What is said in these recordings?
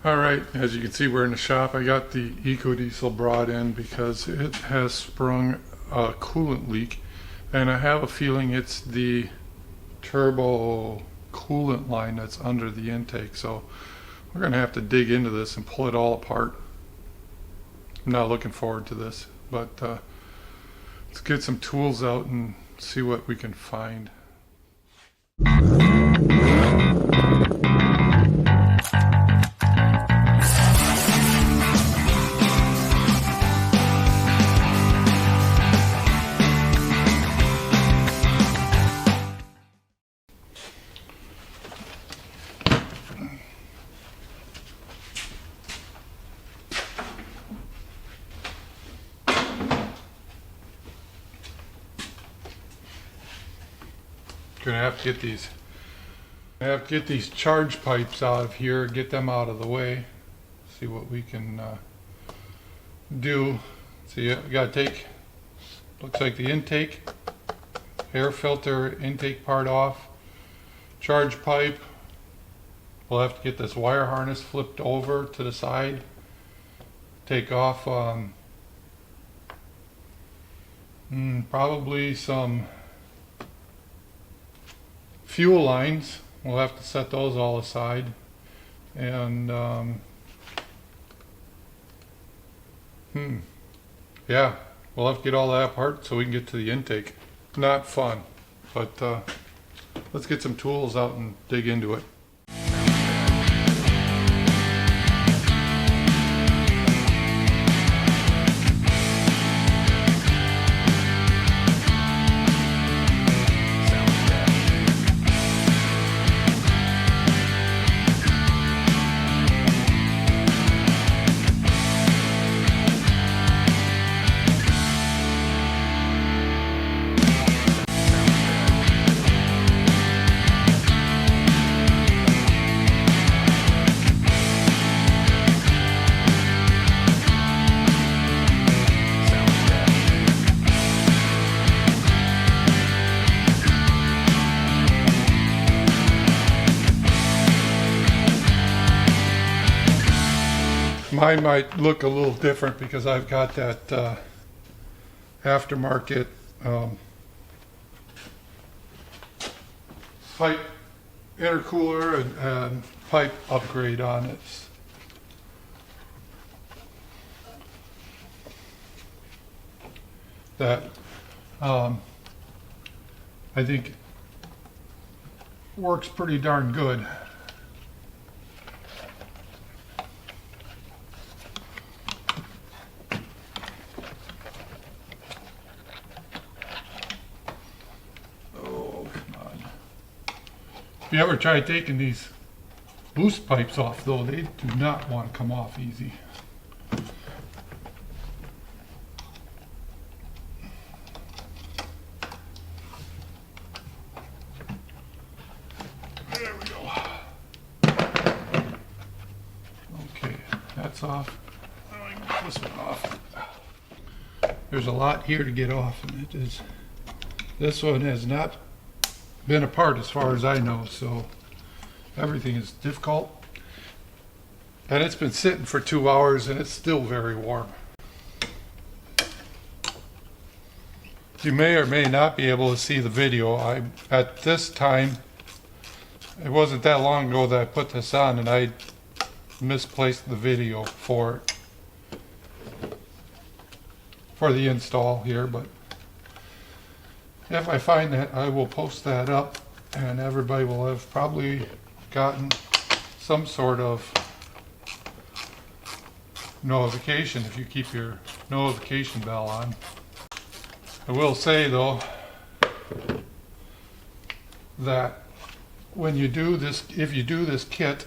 Alright, as you can see, we're in the shop. I got the Ecodiesel brought in because it has sprung a coolant leak, and I have a feeling it's the turbo coolant line that's under the intake. So we're going to have to dig into this and pull it all apart. I'm not looking forward to this, but let's get some tools out and see what we can find. Gonna have to get these charge pipes out of here, get them out of the way, see what we can do. See, we gotta take, looks like the intake, air filter intake part off, charge pipe. We'll have to get this wire harness flipped over to the side, take off probably some fuel lines. We'll have to set those all aside, and yeah, we'll have to get all that apart so we can get to the intake. Not fun, but let's get some tools out and dig into it. Mine might look a little different because I've got that aftermarket pipe intercooler and pipe upgrade on it. That I think works pretty darn good. If you ever try taking these boost pipes off, though, they do not want to come off easy. There we go. Okay, that's off. I can get this one off. There's a lot here to get off, and it is. This one has not been apart as far as I know, so everything is difficult, and it's been sitting for 2 hours and it's still very warm. You may or may not be able to see the video. At this time, it wasn't that long ago that I put this on, and I misplaced the video for the install here, but if I find that, I will post that up, and everybody will have probably gotten some sort of notification if you keep your notification bell on. I will say, though, that when you do this, if you do this kit,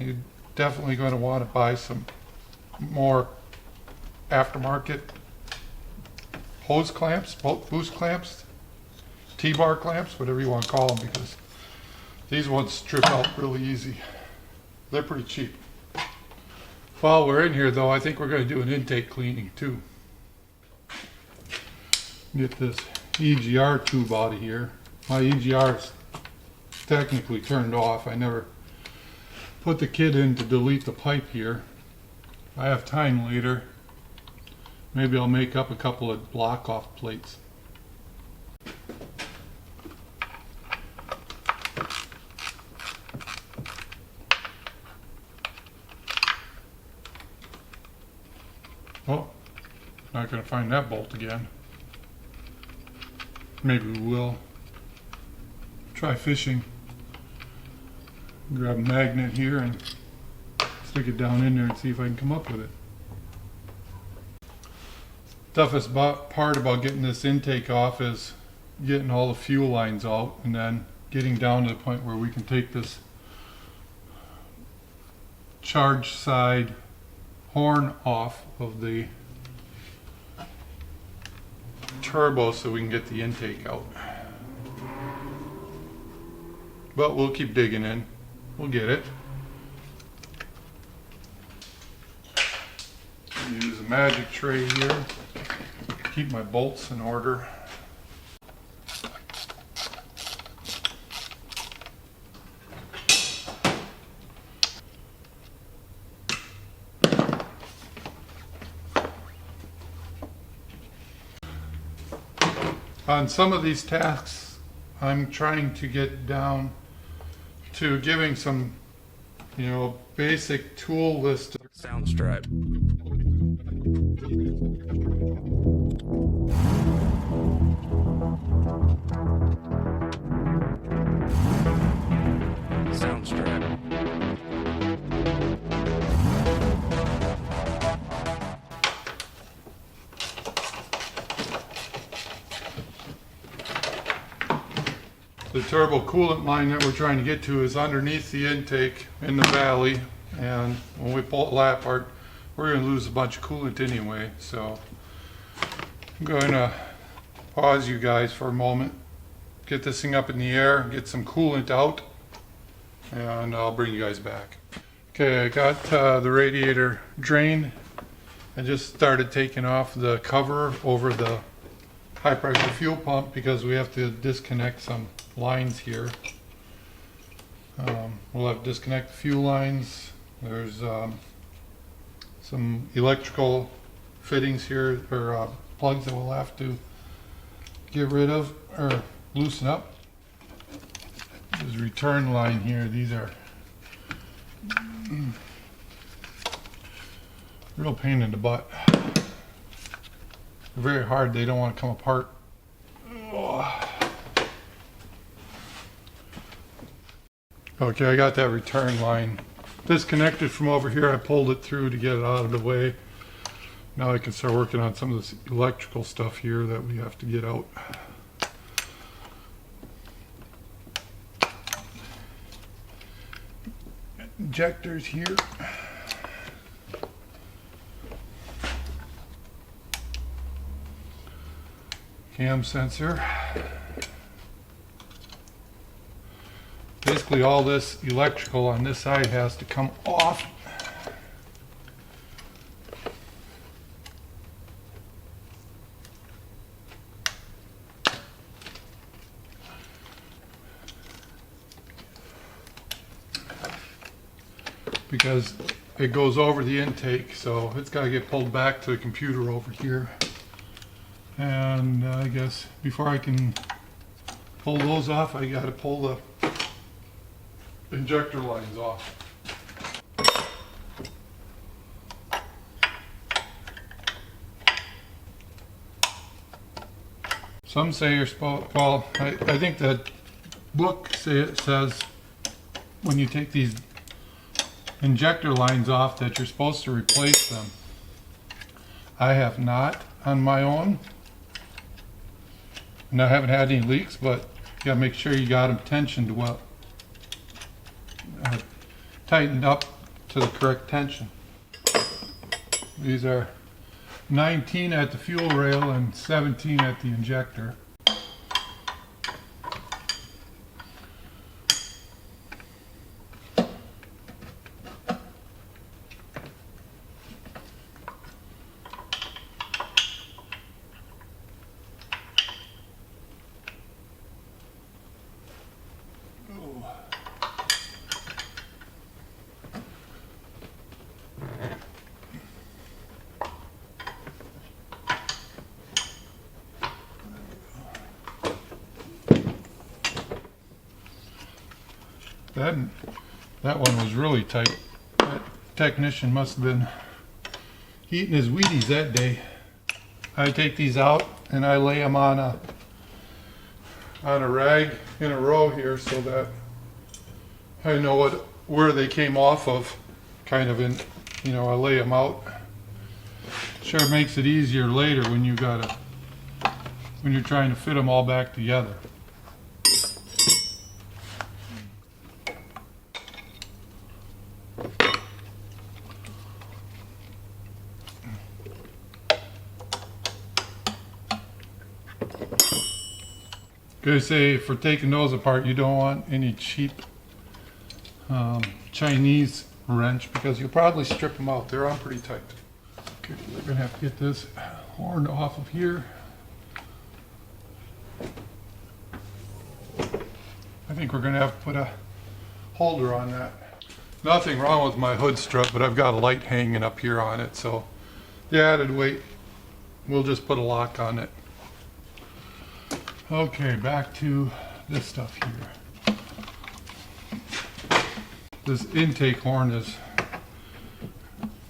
you're definitely going to want to buy some more aftermarket hose clamps, boost clamps, T-bar clamps, whatever you want to call them, because these ones strip out really easy. They're pretty cheap. While we're in here, though, I think we're going to do an intake cleaning too. Get this EGR tube out of here. My EGR is technically turned off. I never put the kit in to delete the pipe here. If I have time later, maybe I'll make up a couple of block off plates. Oh, not going to find that bolt again. Maybe we will. Try fishing. Grab a magnet here and stick it down in there and see if I can come up with it. Toughest part about getting this intake off is getting all the fuel lines out and then getting down to the point where we can take this charge side horn off of the turbo so we can get the intake out. But we'll keep digging in. We'll get it. Use a magic tray here. Keep my bolts in order. On some of these tasks, I'm trying to get down to giving some, basic tool list. Sound stripe. Sound stripe. The turbo coolant line that we're trying to get to is underneath the intake in the valley, and when we pull it apart, we're going to lose a bunch of coolant anyway. So I'm going to pause you guys for a moment, get this thing up in the air, get some coolant out, and I'll bring you guys back. Okay, I got the radiator drained. I just started taking off the cover over the high pressure fuel pump because we have to disconnect some lines here. We'll have to disconnect the fuel lines. There's some electrical fittings here, or plugs that we'll have to get rid of or loosen up. There's a return line here. These are real pain in the butt. They're very hard. They don't want to come apart. Okay, I got that return line disconnected from over here. I pulled it through to get it out of the way. Now I can start working on some of this electrical stuff here that we have to get out. Injectors here. Cam sensor. Basically all this electrical on this side has to come off. Because it goes over the intake, so it's got to get pulled back to the computer over here. And I guess before I can pull those off, I got to pull the injector lines off. Some say you're supposed, well, I think that book says when you take these injector lines off that you're supposed to replace them. I have not on my own, and I haven't had any leaks, but you gotta make sure you got them tensioned well, tightened up to the correct tension. These are 19 at the fuel rail and 17 at the injector. That one was really tight. That technician must have been eating his Wheaties that day. I take these out and I lay them on a rag in a row here so that I know where they came off of, kind of in, you know, I lay them out. Sure makes it easier later when you're trying to fit them all back together. Gonna say, for taking those apart, you don't want any cheap Chinese wrench because you'll probably strip them out. They're on pretty tight. Okay, we're gonna have to get this horn off of here. I think we're gonna have to put a holder on that. Nothing wrong with my hood strut, but I've got a light hanging up here on it, so the added weight, we'll just put a lock on it. Okay, back to this stuff here. This intake horn is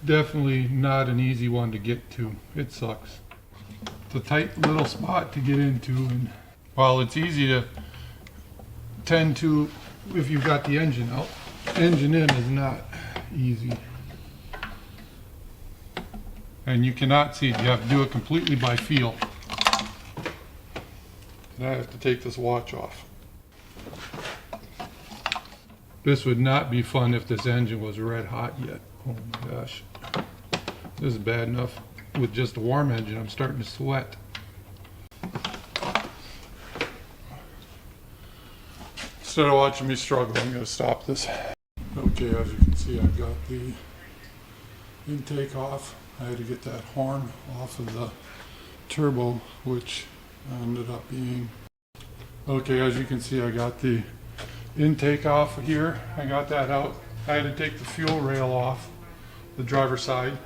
definitely not an easy one to get to. It sucks. It's a tight little spot to get into, and while it's easy to tend to if you've got the engine out, engine in is not easy. And you cannot see it. You have to do it completely by feel. And I have to take this watch off. This would not be fun if this engine was red hot yet. Oh my gosh. This is bad enough with just a warm engine. I'm starting to sweat. Instead of watching me struggle, I'm going to stop this. Okay, as you can see, I've got the intake off. I had to get that horn off of the turbo, which ended up being... Okay, as you can see, I got the intake off here. I got that out. I had to take the fuel rail off the driver's side.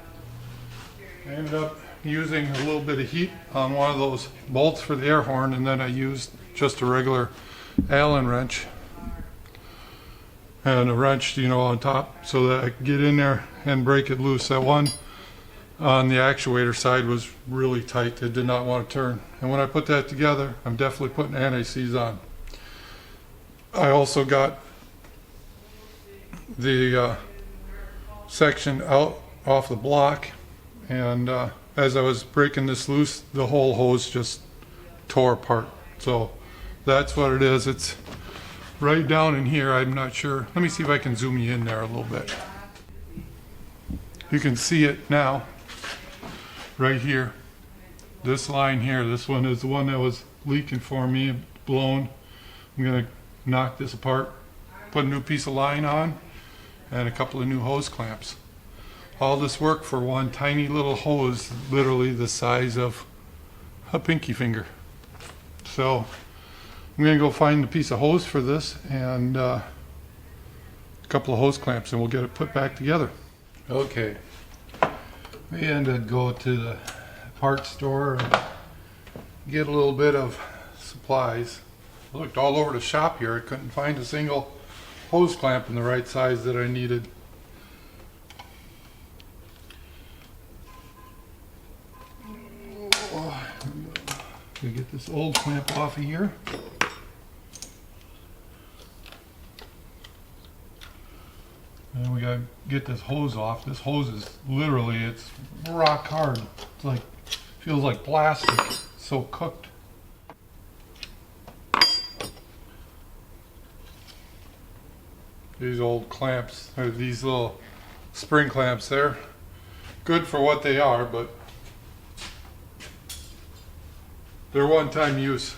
I ended up using a little bit of heat on one of those bolts for the air horn, and then I used just a regular Allen wrench and a wrench, you know, on top so that I could get in there and break it loose. That one on the actuator side was really tight. It did not want to turn. And when I put that together, I'm definitely putting anti-seize on. I also got the section out off the block, and as I was breaking this loose, the whole hose just tore apart. So that's what it is. It's right down in here. I'm not sure. Let me see if I can zoom you in there a little bit. You can see it now. Right here, this line here, this one is the one that was leaking for me, blown. I'm going to knock this apart, put a new piece of line on, and a couple of new hose clamps. All this work for one tiny little hose, literally the size of a pinky finger. So I'm going to go find a piece of hose for this and a couple of hose clamps, and we'll get it put back together. Okay. We ended up go to the parts store and get a little bit of supplies. I looked all over the shop here. I couldn't find a single hose clamp in the right size that I needed. We get this old clamp off of here. And we gotta get this hose off. This hose is literally, it's rock hard. It's like, feels like plastic. It's so cooked. These old clamps, or these little spring clamps, they're good for what they are, but they're one-time use.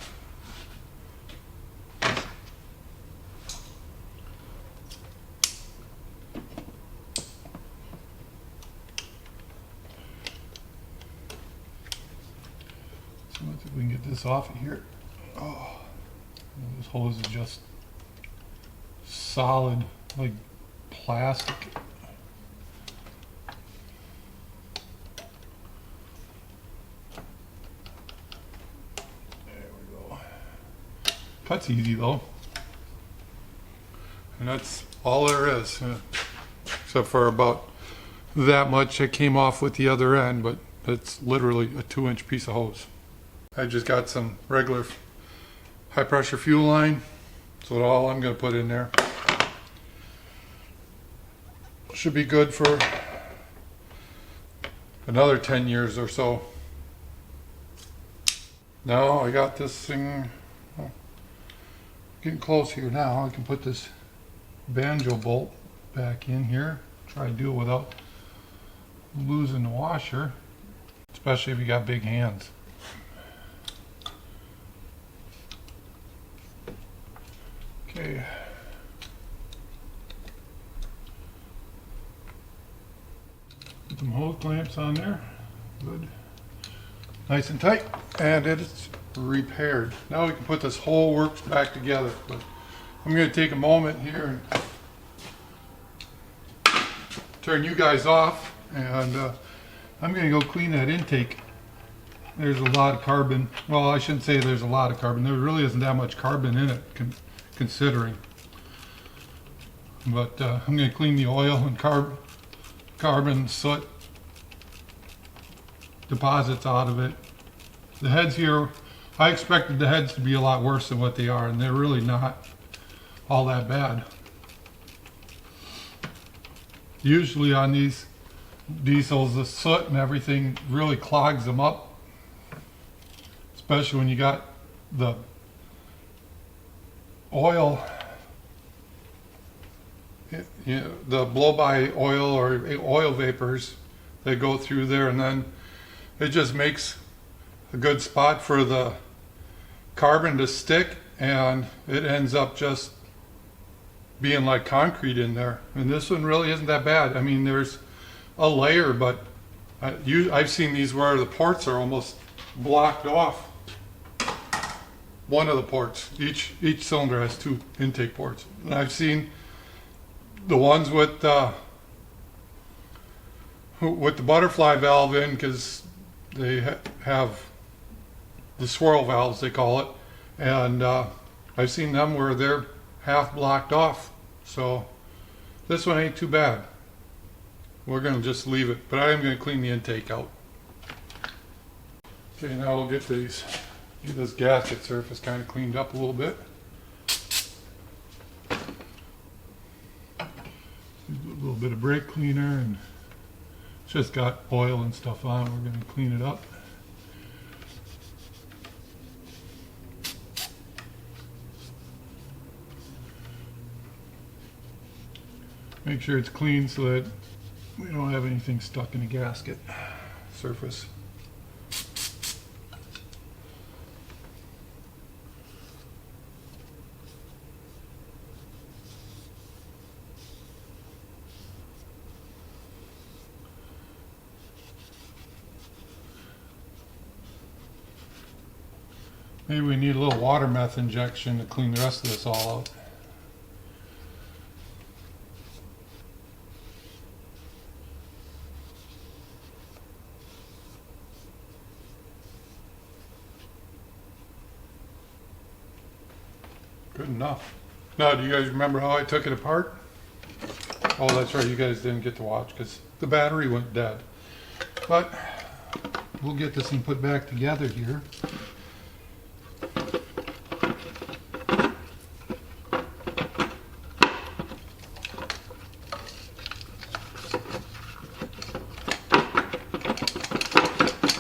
Let's see if we can get this off of here. Oh, this hose is just solid, like plastic. There we go. Cuts easy though. And that's all there is, except for about that much that came off with the other end, but it's literally a 2-inch piece of hose. I just got some regular high pressure fuel line. That's all I'm going to put in there. Should be good for another 10 years or so. Now I got this thing, well, getting close here now. I can put this banjo bolt back in here. Try to do it without losing the washer, especially if you got big hands. Okay. Put some hose clamps on there. Good. Nice and tight. And it's repaired. Now we can put this whole works back together. But I'm going to take a moment here and turn you guys off. And I'm going to go clean that intake. There's a lot of carbon. Well, I shouldn't say there's a lot of carbon. There really isn't that much carbon in it, considering. But I'm going to clean the oil and carbon soot deposits out of it. The heads here, I expected the heads to be a lot worse than what they are, and they're really not all that bad. Usually on these diesels, the soot and everything really clogs them up, especially when you got the oil, the blow-by oil or oil vapors that go through there, and then it just makes a good spot for the carbon to stick, and it ends up just being like concrete in there. And this one really isn't that bad. I mean, there's a layer, but I've seen these where the ports are almost blocked off. One of the ports. Each cylinder has 2 intake ports. And I've seen the ones with the butterfly valve in, because they have the swirl valves, they call it, and I've seen them where they're half blocked off. So this one ain't too bad. We're going to just leave it, but I am going to clean the intake out. Okay, now we'll get this gasket surface kind of cleaned up a little bit. A little bit of brake cleaner, and it's just got oil and stuff on it. We're going to clean it up. Make sure it's clean so that we don't have anything stuck in the gasket surface. Maybe we need a little water meth injection to clean the rest of this all out. Good enough. Now, do you guys remember how I took it apart? Oh, that's right, you guys didn't get to watch because the battery went dead. But we'll get this thing put back together here.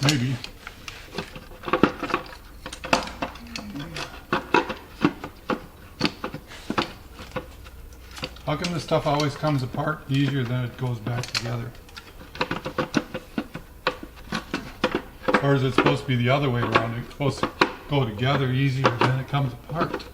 Maybe. How come this stuff always comes apart easier than it goes back together? Or is it supposed to be the other way around? It's supposed to go together easier than it comes apart.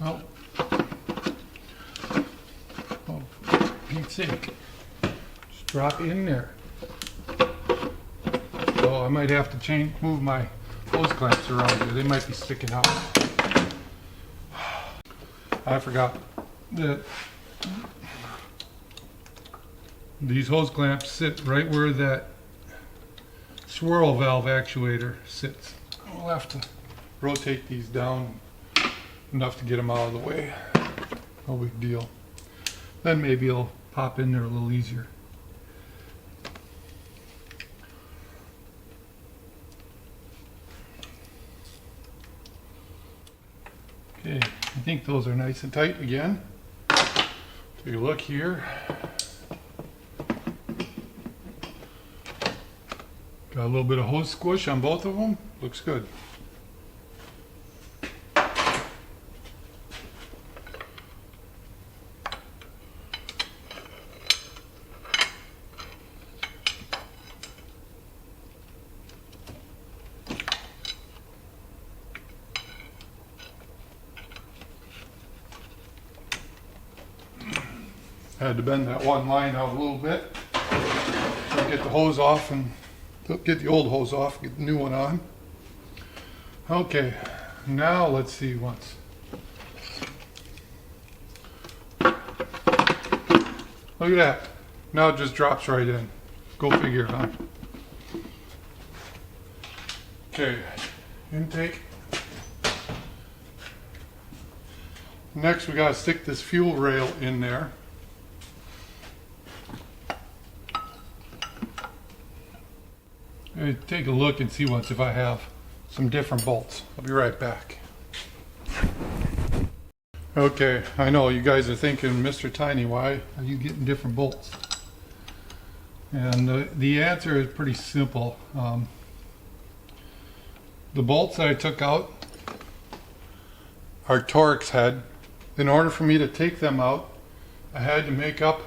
Oh, for Pete's sake. drop in there. So I might have to move my hose clamps around here. They might be sticking out. I forgot that these hose clamps sit right where that swirl valve actuator sits. We'll have to rotate these down enough to get them out of the way. No big deal. Then maybe it'll pop in there a little easier. Okay, I think those are nice and tight again. Take a look here. Got a little bit of hose squish on both of them. Looks good. Had to bend that one line out a little bit. Get the hose off and get the old hose off, get the new one on. Okay, now let's see once. Look at that. Now it just drops right in. Go figure, huh? Okay, intake. Next we gotta stick this fuel rail in there. Take a look and see once if I have some different bolts. I'll be right back. Okay, I know you guys are thinking, Mr. Tiny, why are you getting different bolts? And the answer is pretty simple. The bolts that I took out are Torx head. In order for me to take them out, I had to make up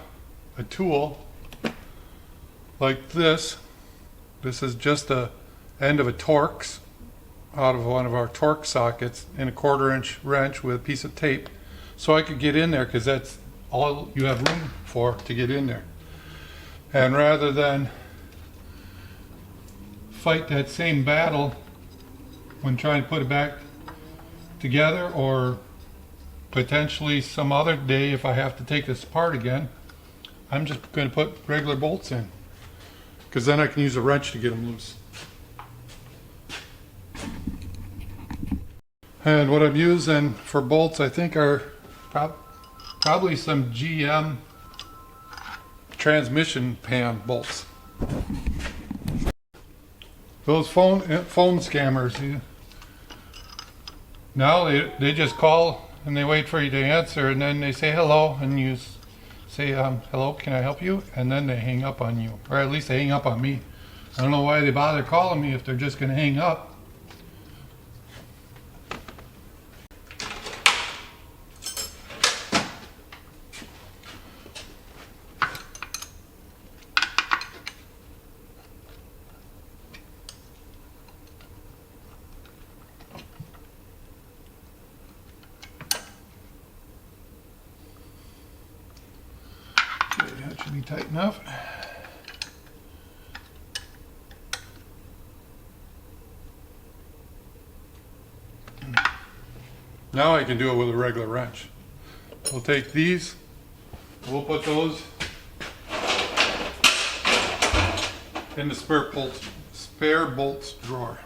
a tool like this. This is just the end of a Torx out of one of our Torx sockets and a 1/4-inch wrench with a piece of tape, so I could get in there, because that's all you have room for to get in there. And rather than fight that same battle when trying to put it back together, or potentially some other day if I have to take this apart again, I'm just going to put regular bolts in, because then I can use a wrench to get them loose. And what I'm using for bolts, I think, are probably some GM transmission pan bolts. Those phone scammers, now they just call and they wait for you to answer, and then they say hello, and you say, hello, can I help you? And then they hang up on you, or at least they hang up on me. I don't know why they bother calling me if they're just going to hang up. That should be tight enough. Now I can do it with a regular wrench. We'll take these, we'll put those in the spare bolts drawer.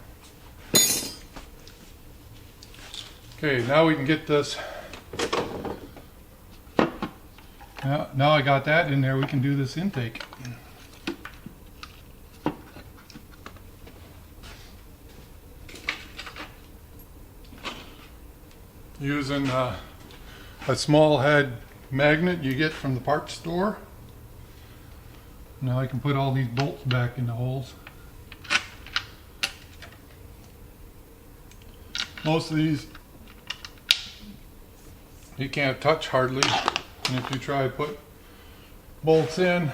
Okay, now we can get this. Now I got that in there, we can do this intake. Using a small head magnet you get from the parts store. Now I can put all these bolts back in the holes. Most of these you can't touch hardly. And if you try to put bolts in,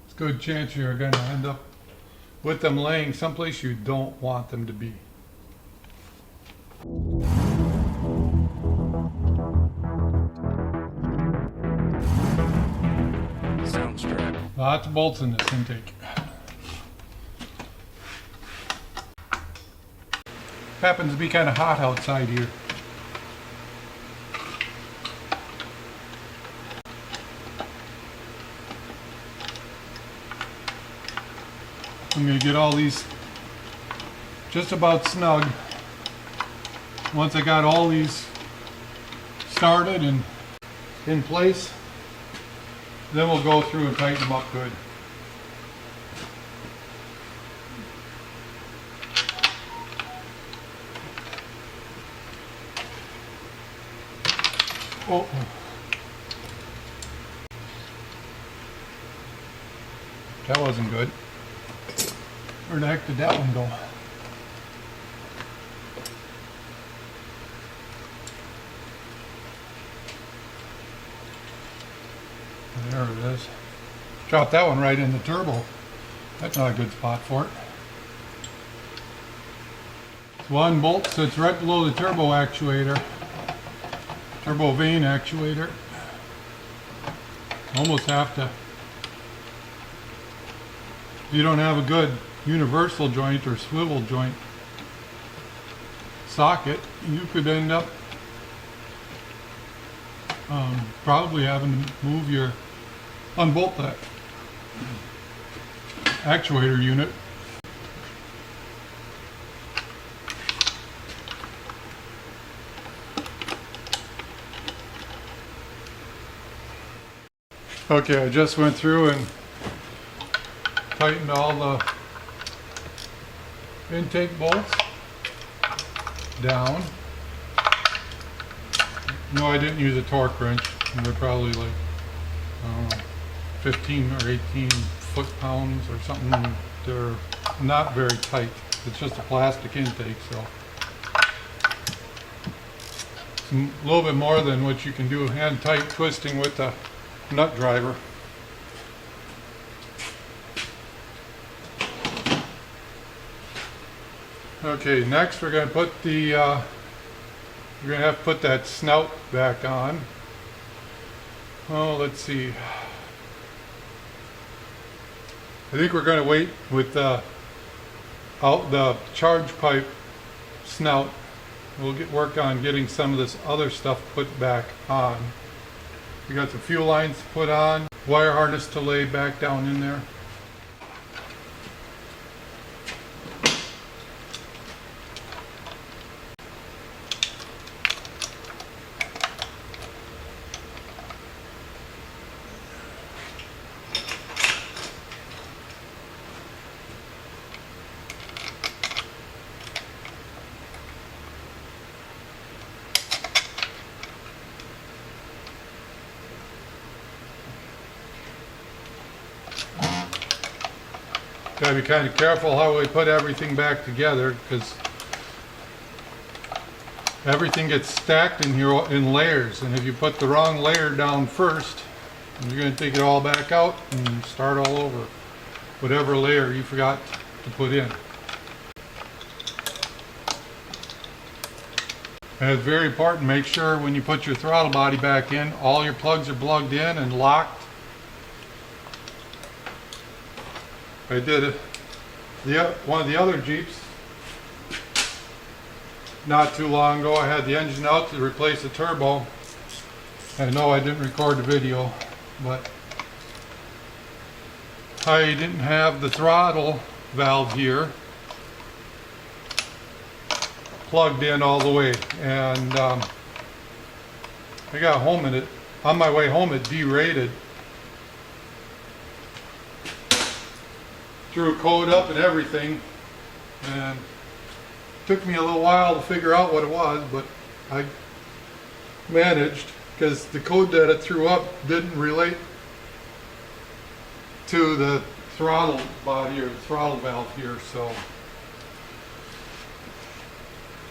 it's a good chance you're going to end up with them laying someplace you don't want them to be. Sound strap. Lots of bolts in this intake. Happens to be kind of hot outside here. I'm going to get all these just about snug. Once I got all these started and in place, then we'll go through and tighten them up good. Oh. That wasn't good. Where the heck did that one go? There it is. Dropped that one right in the turbo. That's not a good spot for it. One bolt sits right below the turbo actuator. Turbo vane actuator. Almost have to. If you don't have a good universal joint or swivel joint socket, you could end up probably having to unbolt that actuator unit. Okay, I just went through and tightened all the intake bolts down. No, I didn't use a torque wrench. They're probably like, I don't know, 15 or 18 foot-pounds or something. They're not very tight. It's just a plastic intake, so it's a little bit more than what you can do hand tight twisting with the nut driver. Okay, next we're going to put the we're going to have to put that snout back on. Oh, let's see. I think we're going to wait with the charge pipe snout. We'll work on getting some of this other stuff put back on. We got the fuel lines to put on, wire harness to lay back down in there. Gotta be kind of careful how we put everything back together, because everything gets stacked in here in layers, and if you put the wrong layer down first, you're going to take it all back out and start all over. Whatever layer you forgot to put in. And it's very important, make sure when you put your throttle body back in, all your plugs are plugged in and locked. I did it. One of the other Jeeps, not too long ago, I had the engine out to replace the turbo. I know I didn't record the video, but I didn't have the throttle valve here plugged in all the way, and I got home and on my way home it derated. Threw a code up and everything, and it took me a little while to figure out what it was, but I managed, because the code that it threw up didn't relate to the throttle body or throttle valve here. So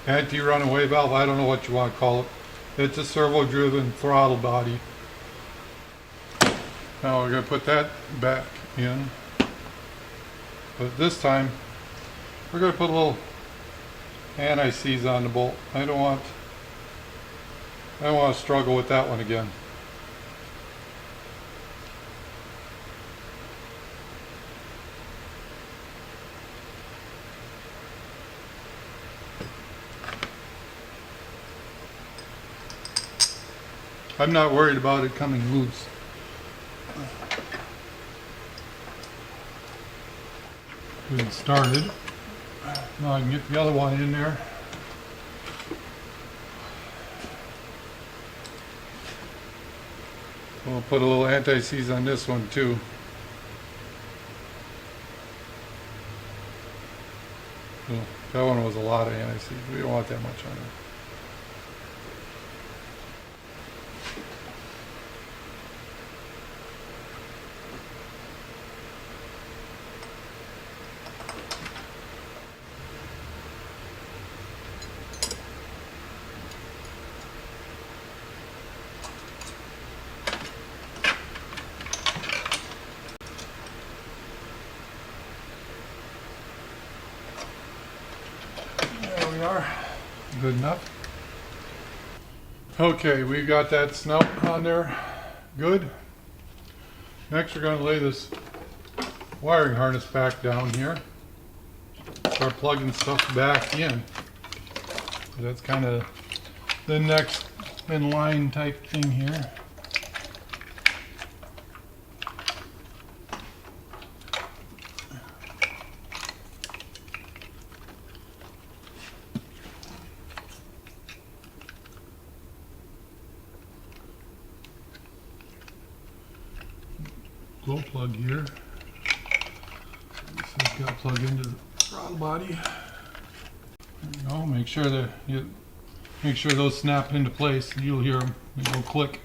anti-runaway valve, I don't know what you want to call it. It's a servo driven throttle body. Now we're going to put that back in. But this time, we're going to put a little anti-seize on the bolt. I don't want to struggle with that one again. I'm not worried about it coming loose. Good and started. Now I can get the other one in there. We'll put a little anti-seize on this one too. Oh, that one was a lot of anti-seize. We don't want that much on it. There we are. Good enough. Okay, we got that snout on there. Good. Next we're going to lay this wiring harness back down here. Start plugging stuff back in. That's kind of the next in line type thing here. Glow plug here. This has got to plug into the throttle body. There you go. Make sure that make sure those snap into place. You'll hear them. They go click.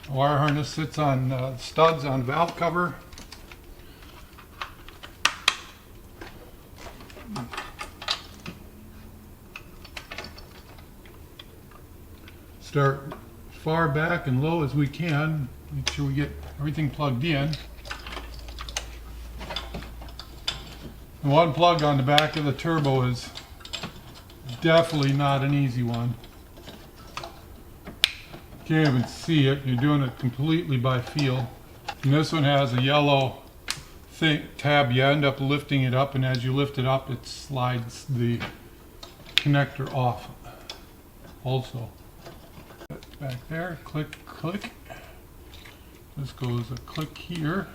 The wire harness sits on studs on valve cover. Start far back and low as we can. Make sure we get everything plugged in. The one plug on the back of the turbo is definitely not an easy one. Can't even see it. You're doing it completely by feel. And this one has a yellow tab. You end up lifting it up, and as you lift it up, it slides the connector off also. Back there, click, click. This goes a click here.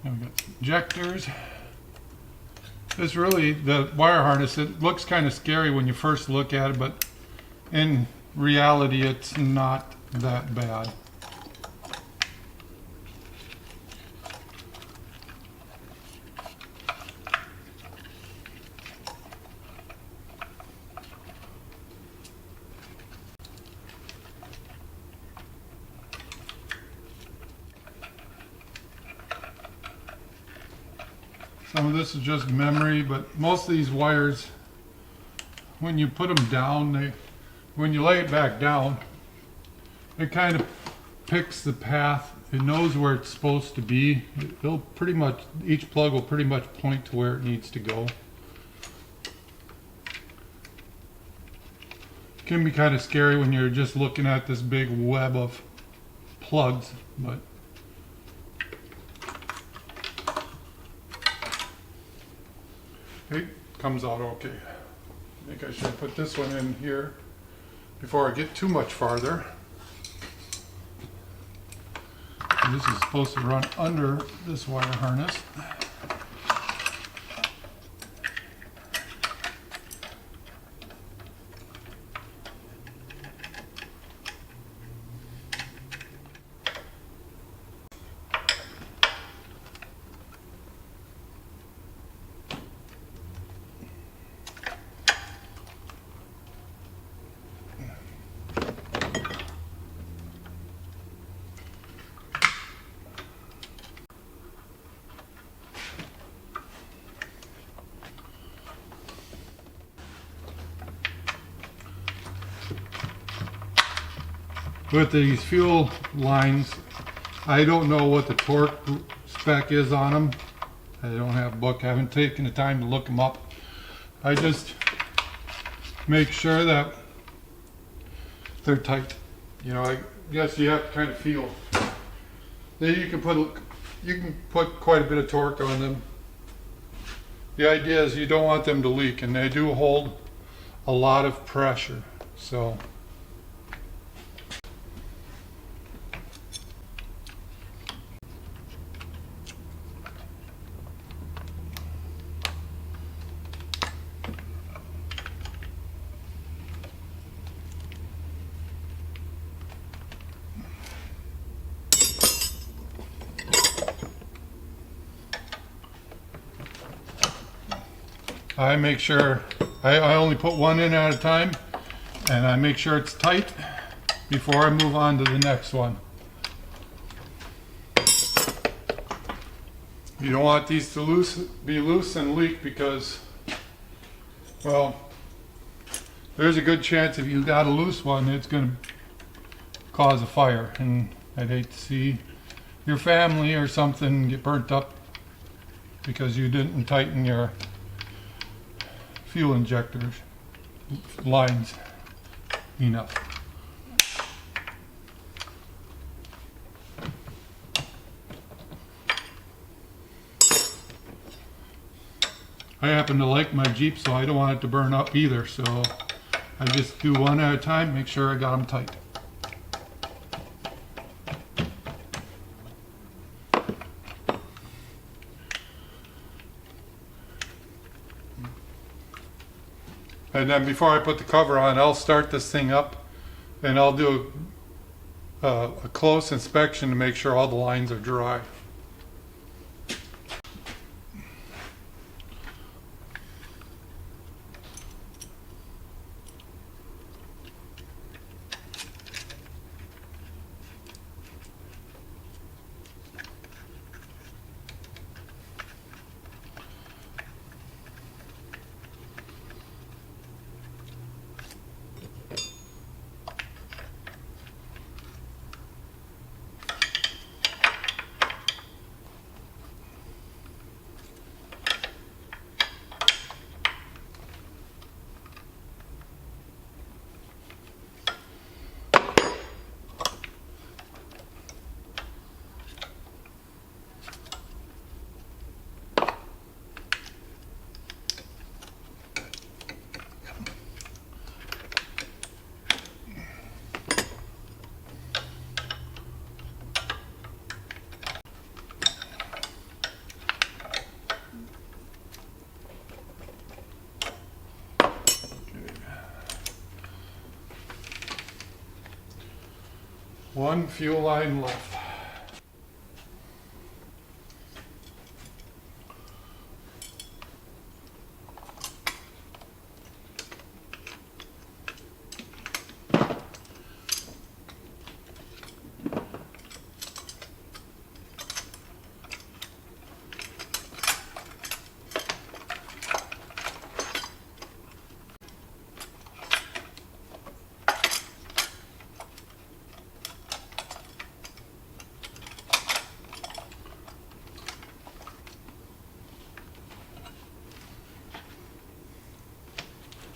And we got injectors. This really, the wire harness, it looks kind of scary when you first look at it, but in reality it's not that bad. Some of this is just memory, but most of these wires, when you put them down, when you lay it back down, it kind of picks the path. It knows where it's supposed to be. It'll pretty much, each plug will pretty much point to where it needs to go. It can be kind of scary when you're just looking at this big web of plugs, but it comes out okay. I think I should put this one in here before I get too much farther. And this is supposed to run under this wire harness. With these fuel lines, I don't know what the torque spec is on them. I don't have a book. I haven't taken the time to look them up. I just make sure that they're tight. You know, I guess you have to kind of feel. Then you can put quite a bit of torque on them. the idea is you don't want them to leak, and they do hold a lot of pressure. So I make sure I only put one in at a time, and I make sure it's tight before I move on to the next one. You don't want these to be loose and leak, because, well, there's a good chance if you got a loose one, it's going to cause a fire, and I'd hate to see your family or something get burnt up because you didn't tighten your fuel injectors lines enough. I happen to like my Jeep, so I don't want it to burn up either, so I just do one at a time, make sure I got them tight. And then before I put the cover on, I'll start this thing up, and I'll do a close inspection to make sure all the lines are dry. One fuel line left.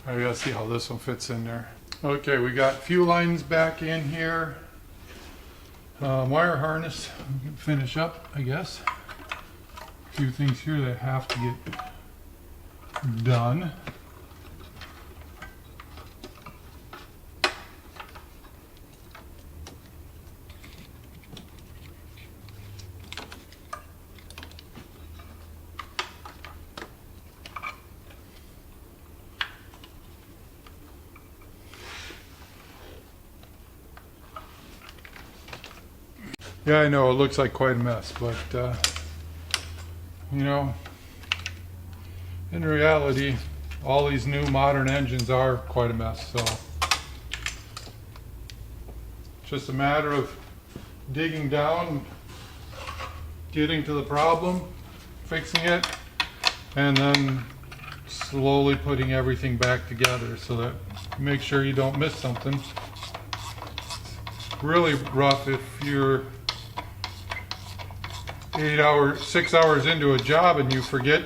I gotta see how this one fits in there. Okay, we got fuel lines back in here. Wire harness, we can finish up, I guess. A few things here that have to get done. Yeah, I know it looks like quite a mess, but you know, in reality, all these new modern engines are quite a mess. So it's just a matter of digging down, getting to the problem, fixing it, and then slowly putting everything back together so that you make sure you don't miss something. It's really rough if you're 6 hours into a job and you forget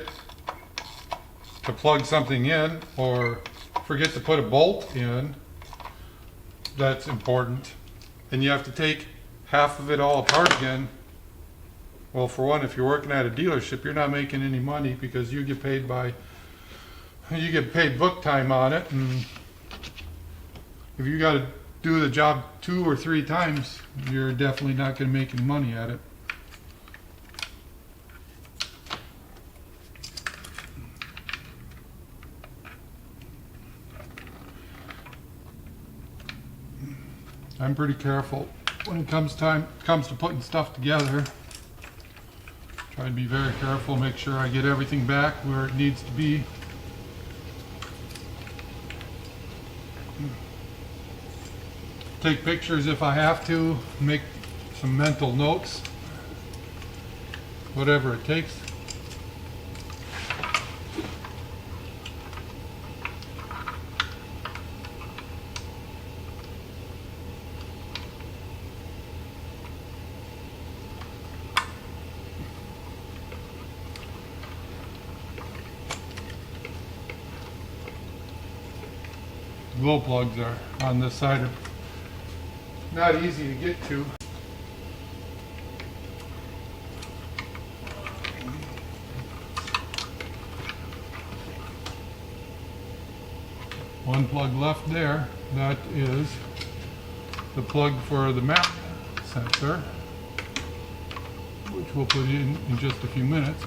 to plug something in or forget to put a bolt in. That's important. And you have to take half of it all apart again Well, for one, if you're working at a dealership, you're not making any money because you get paid book time on it, and if you got to do the job 2 or 3 times, you're definitely not going to make any money at it. I'm pretty careful when it comes to putting stuff together. Try to be very careful, make sure I get everything back where it needs to be. Take pictures if I have to, make some mental notes, whatever it takes. Glow plugs are on this side, not easy to get to. One plug left there, that is the plug for the map sensor, which we'll put in just a few minutes.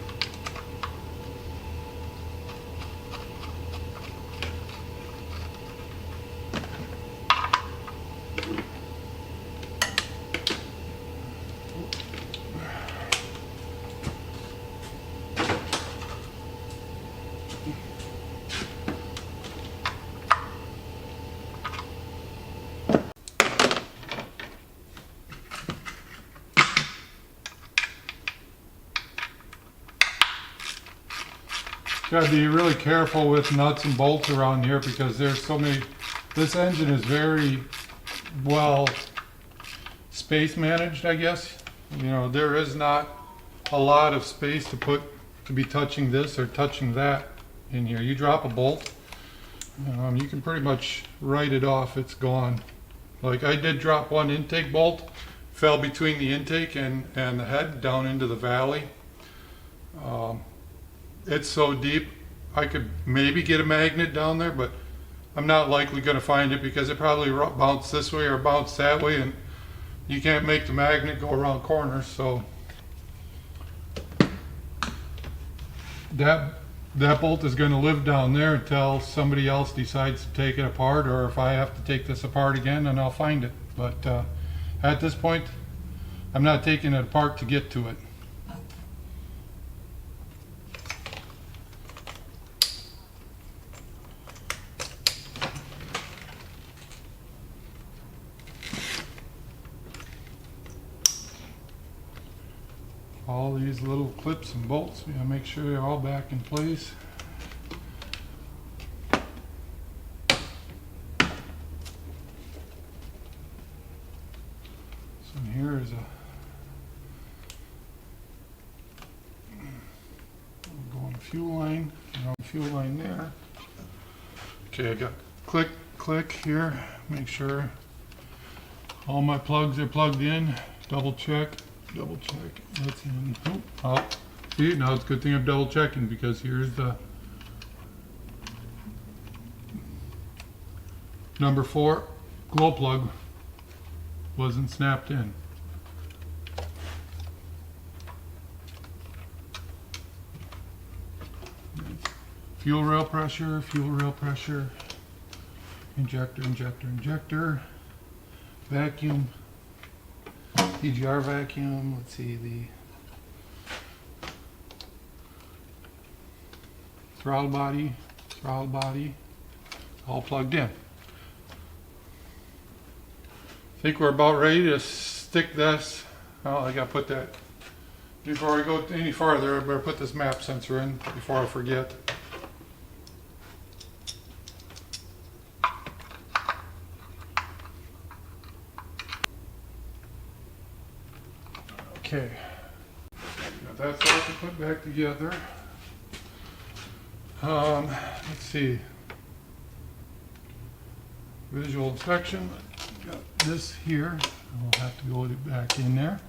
Got to be really careful with nuts and bolts around here because there's so many. This engine is very well space managed, I guess. You know, there is not a lot of space to be touching this or touching that in here. You drop a bolt, you can pretty much write it off. It's gone. Like I did drop one intake bolt, fell between the intake and the head down into the valley. It's so deep, I could maybe get a magnet down there, but I'm not likely going to find it because it probably bounced this way or bounced that way, and you can't make the magnet go around corners. So that bolt is going to live down there until somebody else decides to take it apart, or if I have to take this apart again, then I'll find it. But at this point, I'm not taking it apart to get to it. All these little clips and bolts, we gotta make sure they're all back in place. So here is going fuel line, fuel line there. Okay, I got click here, make sure all my plugs are plugged in, double check. That's in. Oh, see, now it's a good thing I'm double checking because here's the number 4 glow plug wasn't snapped in. Fuel rail pressure, injector, vacuum. PGR vacuum, let's see, the throttle body, all plugged in. I think we're about ready to stick this. Oh, I gotta put that, before I go any farther, I better put this map sensor in before I forget. Okay, got that socket put back together. Let's see. Visual inspection. Got this here. We'll have to go back in there.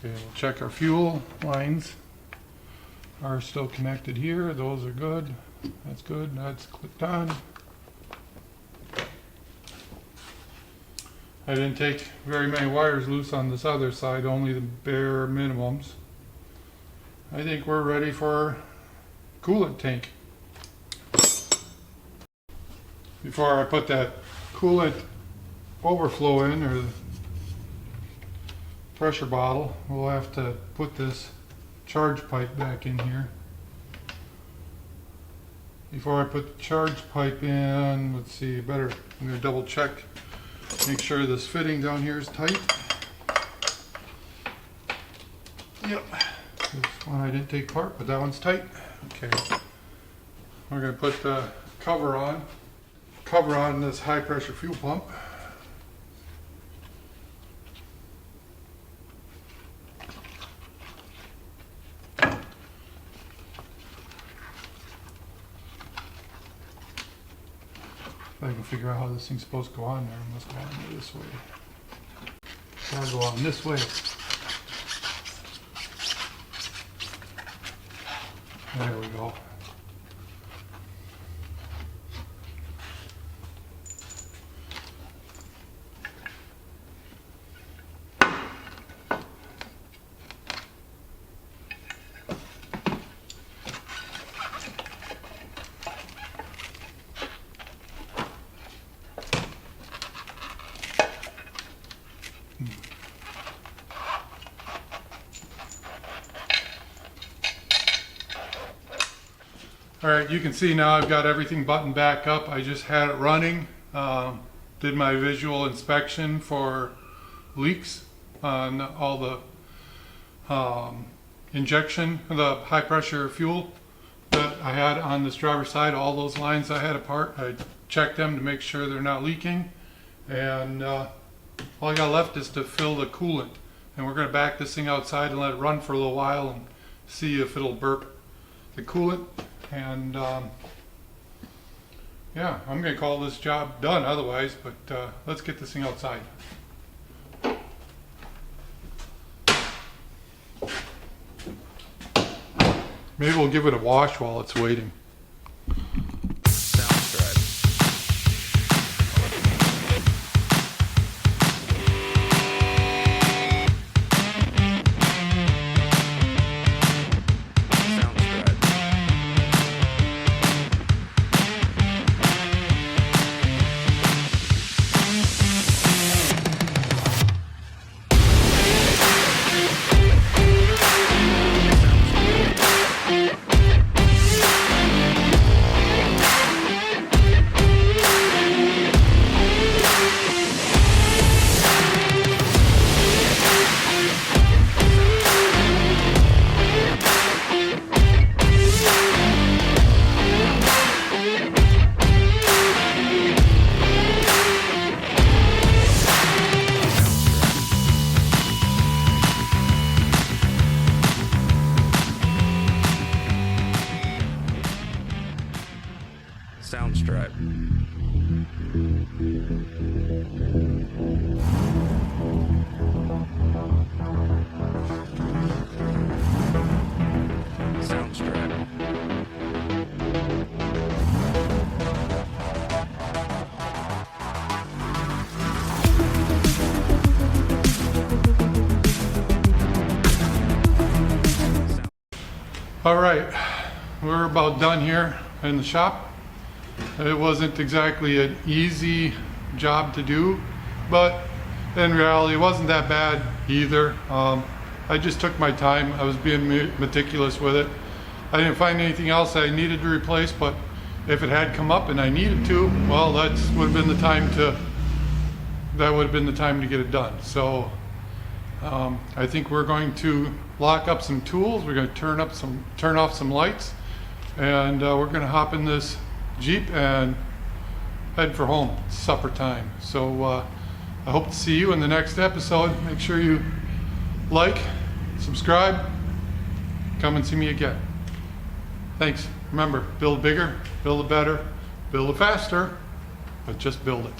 Okay, we'll check our fuel lines are still connected here. Those are good. That's good. That's clicked on. I didn't take very many wires loose on this other side, only the bare minimums. I think we're ready for coolant tank. Before I put that coolant overflow in, or the pressure bottle, we'll have to put this charge pipe back in here. Before I put the charge pipe in, let's see, I'm going to double check, make sure this fitting down here is tight. Yep, this one I didn't take apart, but that one's tight. Okay, we're going to put the cover on this high pressure fuel pump. If I can figure out how this thing's supposed to go on there, it must go on this way. Gotta go on this way. There we go. All right, you can see now I've got everything buttoned back up. I just had it running, did my visual inspection for leaks on all the injection, the high pressure fuel that I had on this driver's side. All those lines I had apart, I checked them to make sure they're not leaking, and all I got left is to fill the coolant, and we're going to back this thing outside and let it run for a little while and see if it'll burp the coolant. And yeah, I'm going to call this job done otherwise, but let's get this thing outside. Maybe we'll give it a wash while it's waiting. Sound stripe. Sound stripe. All right, we're about done here in the shop. It wasn't exactly an easy job to do, but in reality it wasn't that bad either. I just took my time. I was being meticulous with it. I didn't find anything else I needed to replace, but if it had come up and I needed to, well, that would have been the time to get it done. So I think we're going to lock up some tools. We're going to turn off some lights, and we're going to hop in this Jeep and head for home. It's supper time. So I hope to see you in the next episode. Make sure you like, subscribe, come and see me again. Thanks. Remember, build bigger, build it better, build it faster, but just build it.